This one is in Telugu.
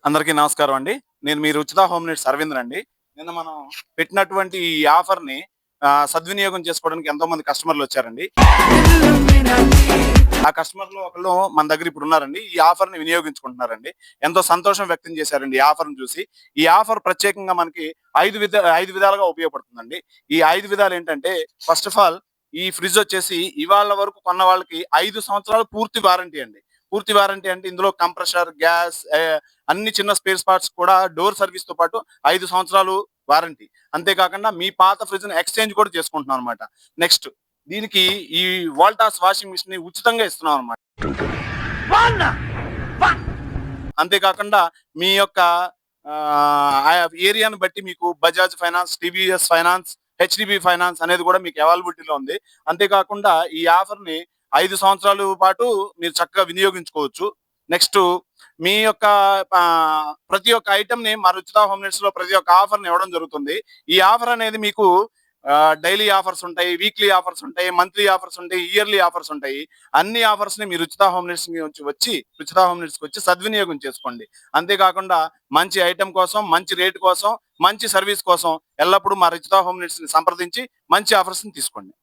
అందరికీ నమస్కారం అండి. నేను మీ రుచిత హోమ్ నీడ్స్ అరవింద్ అండి. నిన్న మనం పెట్టినటువంటి ఈ ఆఫర్‌ని సద్వినియోగం చేసుకోవడానికి ఎంతో మంది కస్టమర్‌లు వచ్చారండి. ఆ కస్టమర్‌లో ఒకళ్ళు మన దగ్గర ఇప్పుడు ఉన్నారండి. ఈ ఆఫర్‌ని వినియోగించుకుంటున్నారండి. ఎంతో సంతోషం వ్యక్తం చేశారండి ఈ ఆఫర్‌ని చూసి. ఈ ఆఫర్ ప్రత్యేకంగా మనకి 5 విధాలుగా ఉపయోగపడుతుందండి. ఈ 5 విధాలు ఏంటంటే ఫస్ట్ ఆఫ్ ఆల్ ఈ ఫ్రిడ్జ్ వచ్చేసి ఇవాళ వరకు కొన్న వాళ్ళకి 5 సంవత్సరాలు పూర్తి వారంటీ అండి. పూర్తి వారంటీ అంటే ఇందులో కంప్రెషర్, గ్యాస్ అన్ని చిన్న స్పేర్ పార్ట్స్ కూడా డోర్ సర్వీస్‌తో పాటు 5 సంవత్సరాలు వారంటీ. అంతేకాకుండా మీ పాత ఫ్రిడ్జ్‌ని ఎక్స్‌చేంజ్ కూడా చేసుకుంటున్నాం అన్నమాట. నెక్స్ట్ దీనికి ఈ వోల్టాస్ వాషింగ్ మెషిన్‌ని ఉచితంగా ఇస్తున్నాం అన్నమాట. అంతేకాకుండా మీ యొక్క ఆ ఏరియాని బట్టి మీకు Bajaj finance, TVS finance, HDB finance అనేది కూడా మీకు అవైలబిలిటీలో ఉంది. అంతేకాకుండా ఈ ఆఫర్‌ని 5 సంవత్సరాలు పాటు మీరు చక్కగా వినియోగించుకోవచ్చు. నెక్స్ట్ మీ యొక్క ప్రతి ఒక్క ఐటెమ్‌ని మా రుచిత హోమ్ నీడ్స్‌లో ప్రతి ఒక్క ఆఫర్‌ని ఇవ్వడం జరుగుతుంది. ఈ ఆఫర్ అనేది మీకు డైలీ ఆఫర్స్ ఉంటాయి, వీక్లీ ఆఫర్స్ ఉంటాయి, మంత్లీ ఆఫర్స్ ఉంటాయి, ఇయర్లీ ఆఫర్స్ ఉంటాయి. అన్ని ఆఫర్స్‌ని మీ రుచిత హోమ్ నీడ్స్‌కి వచ్చి రుచిత హోమ్ నీడ్స్‌కి వచ్చి సద్వినియోగం చేసుకోండి. అంతేకాకుండా మంచి ఐటెమ్ కోసం, మంచి రేట్ కోసం, మంచి సర్వీస్ కోసం ఎల్లప్పుడూ మా రుచిత హోమ్ నీడ్స్‌ని సంప్రదించి మంచి ఆఫర్స్‌ని తీసుకోండి.